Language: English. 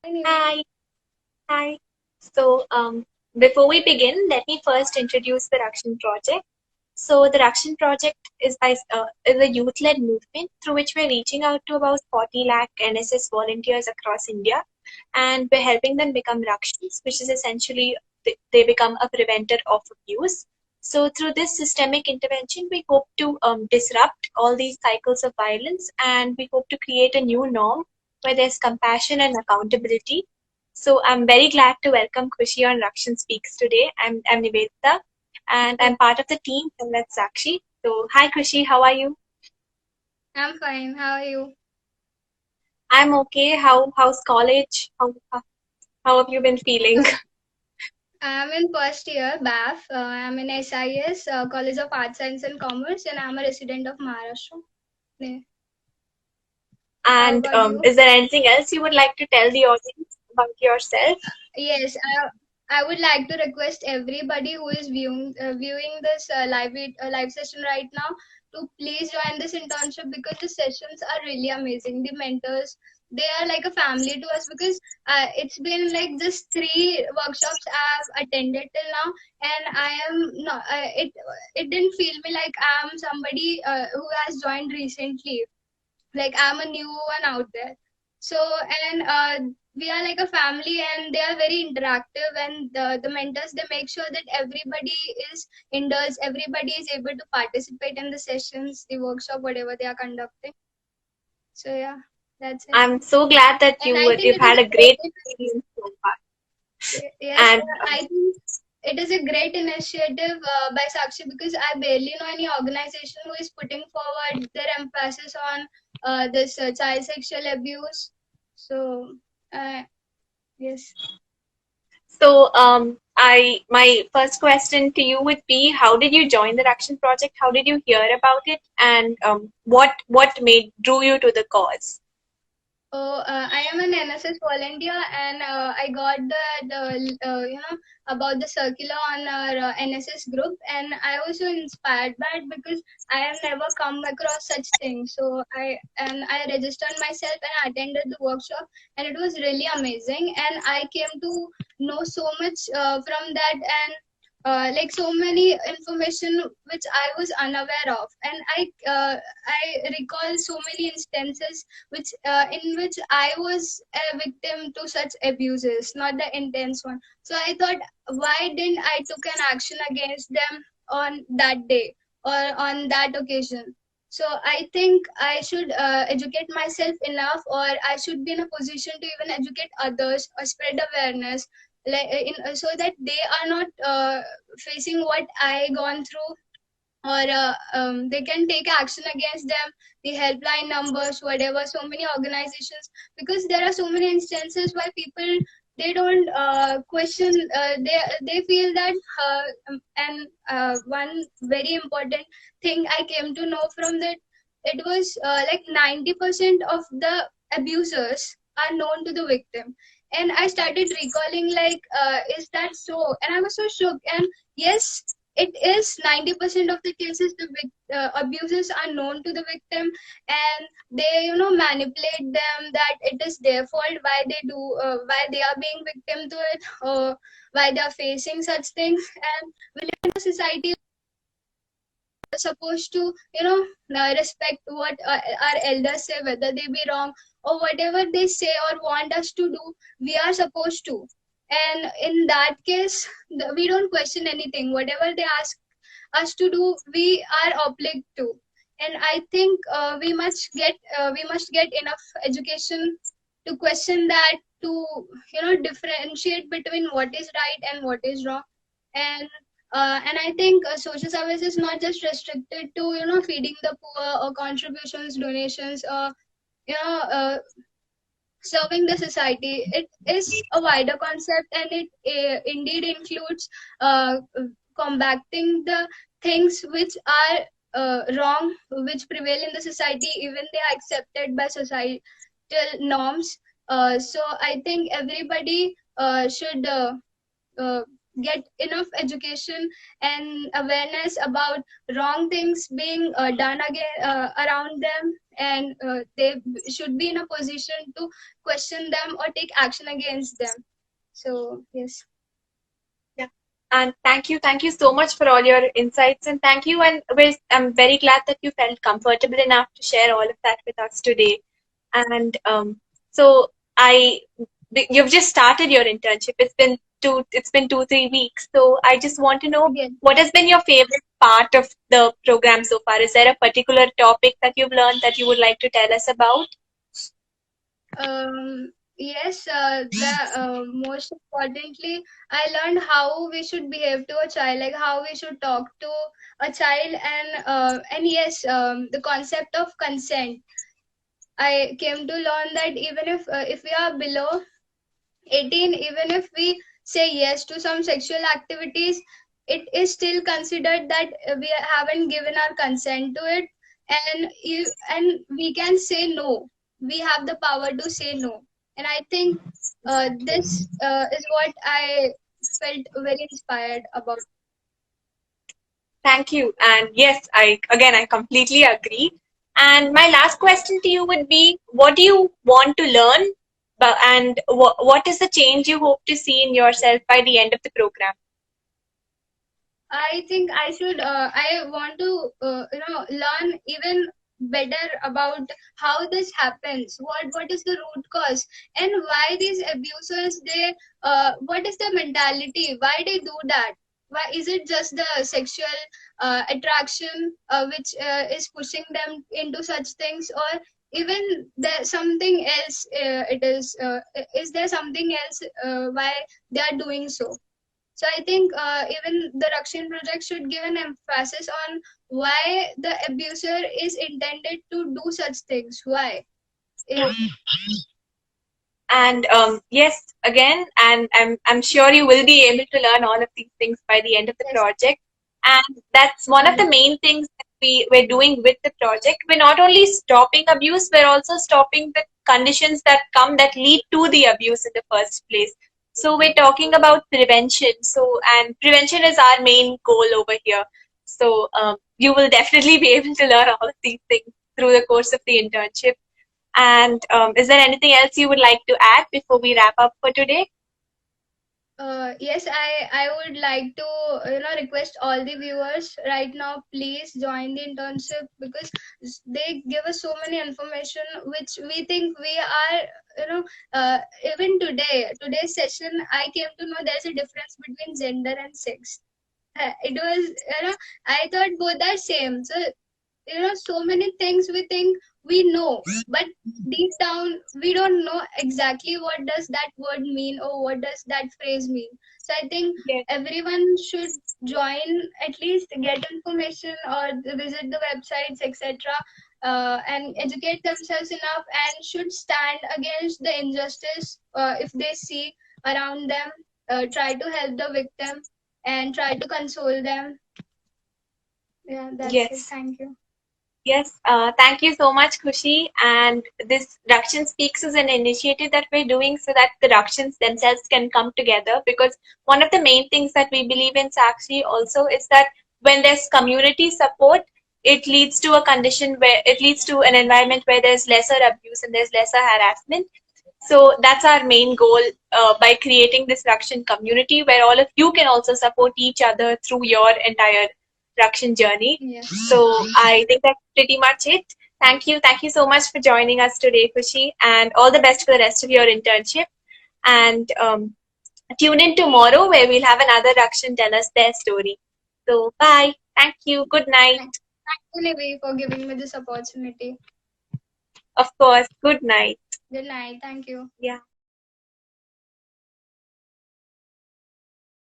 Hi, Nivedita. Hi, hi. So, before we begin, let me first introduce the Rakshin project. So, the Rakshin project is a youth-led movement through which we're reaching out to about 40 lakh NSS volunteers across India, and we're helping them become Rakshins, which is essentially they become a preventer of abuse. So, through this systemic intervention, we hope to disrupt all these cycles of violence, and we hope to create a new norm where there's compassion and accountability. So I'm very glad to welcome Khushi on Rakshin Speaks today. I'm Nivedita and Oh, I'm part of the team and that's Sakshi. So hi Khushi, how are you? I'm fine. How are you? I'm okay. How's college? How have you been feeling? I'm in first year, BAF. I'm in SIS, College of Arts, Science and Commerce, and I'm a resident of Maharashtra. Yeah. How And about you? is there anything else you would like to tell the audience about yourself? Yes, I would like to request everybody who is viewing this live session right now to please join this internship because the sessions are really amazing. The mentors, they are like a family to us because it's been like just 3 workshops I've attended till now, and I am not. It didn't feel me like I'm somebody who has joined recently, like I'm a new one out there. So, and we are like a family, and they are very interactive, and the mentors, they make sure that everybody is indoors, everybody is able to participate in the sessions, the workshop, whatever they are conducting. So yeah, that's it. I'm so glad that And I think you've it is had a a great great, experience so far. yes, And I think it is a great initiative by Sakshi, because I barely know any organization who is putting forward their emphasis on this child sexual abuse. So, uh, yes. so I my first question to you would be how did you join the Action Project? How did you hear about it? And what made drew you to the cause? Oh, I am an NSS volunteer, and I got about the circular on our NSS group, and I was so inspired by it because I have never come across such things. So I registered myself and attended the workshop, and it was really amazing. And I came to know so much from that, and like so many information which I was unaware of, and I recall so many instances which in which I was a victim to such abuses, not the intense one. So I thought, why didn't I took an action against them on that day or on that occasion? So I think I should educate myself enough, or I should be in a position to even educate others or spread awareness, like so that they are not facing what I gone through, or they can take action against them, the helpline numbers, whatever, so many organizations, because there are so many instances why people, they don't question, they feel that and one very important thing I came to know from that, it was like 90% of the abusers are known to the victim. And I started recalling, like, is that so? And I was so shocked. And yes, it is 90% of the cases the abuses are known to the victim, and they manipulate them that it is their fault why they do, why they are being victim to it, or why they are facing such things. And we live in a society supposed to respect what our elders say, whether they be wrong or whatever they say or want us to do, we are supposed to. And in that case, we don't question anything, whatever they ask us to do, we are obliged to. And I think we must get enough education to question that, to differentiate between what is right and what is wrong. And I think social service is not just restricted to feeding the poor or contributions, donations, or you know uh, serving the society. It is a wider concept, and it indeed includes combating the things which are wrong, which prevail in the society, even they are accepted by societal norms. So I think everybody should uh, get enough education and awareness about wrong things being done again around them, and they should be in a position to question them or take action against them. So yes. Yeah. And thank you so much for all your insights, and thank you. And I'm very glad that you felt comfortable enough to share all of that with us today. And so I, you've just started your internship. It's been 2, 3 weeks. So I just want to know Yes. what has been your favorite part of the program so far. Is there a particular topic that you've learned that you would like to tell us about? Yes, most importantly, I learned how we should behave to a child, like how we should talk to a child, and yes, the concept of consent. I came to learn that even if we are below 18, even if we say yes to some sexual activities, it is still considered that we haven't given our consent to it, and we can say no. We have the power to say no, and I think this is what I felt very inspired about. Thank you. And yes, I completely agree. And my last question to you would be, what do you want to learn? And what is the change you hope to see in yourself by the end of the program? I think I want to, learn even better about how this happens. What is the root cause, and why these abusers what is the mentality? Why they do that? Why is it just the sexual attraction which is pushing them into such things, or even there something else? Is there something else why they are doing so? So I think even the Rakshin project should give an emphasis on why the abuser is intended to do such things. Why? Yeah. And yes, again, and I'm sure you will be able to learn all of these things by the end of the Yes. project. And that's one of the main things that we're doing with the project. We're not only stopping abuse, we're also stopping the conditions that come that lead to the abuse in the first place. So we're talking about prevention. So, and prevention is our main goal over here. So you will definitely be able to learn all of these things through the course of the internship. And is there anything else you would like to add before we wrap up for today? Yes, I would like to request all the viewers right now, please join the internship, because they give us so many information which we think we are you know even today's session I came to know there's a difference between gender and sex. It was, I thought both are same. So so many things we think we know, but deep down we don't know exactly what does that word mean or what does that phrase mean. So I think Yes, everyone should join, at least get information or visit the websites, etc., and educate themselves enough, and should stand against the injustice if they see around them. Try to help the victim and try to console them. Yeah, that's it. yes. Thank you. Yes, thank you so much, Khushi. And this Rakshin Speaks is an initiative that we're doing so that the Rakshins themselves can come together. Because one of the main things that we believe in Sakshi also is that when there's community support, it leads to an environment where there's lesser abuse and there's lesser harassment. So that's our main goal by creating this Rakshin community where all of you can also support each other through your entire Rakshin journey. Yes. So I think that's pretty much it. Thank you. Thank you so much for joining us today, Khushi, and all the best for the rest of your internship. And tune in tomorrow where we'll have another Rakshin tell us their story. So bye. Thank you. Good night. Thank you, Nivi, for giving me this opportunity. Of course. Good night. Good night. Thank you. Yeah.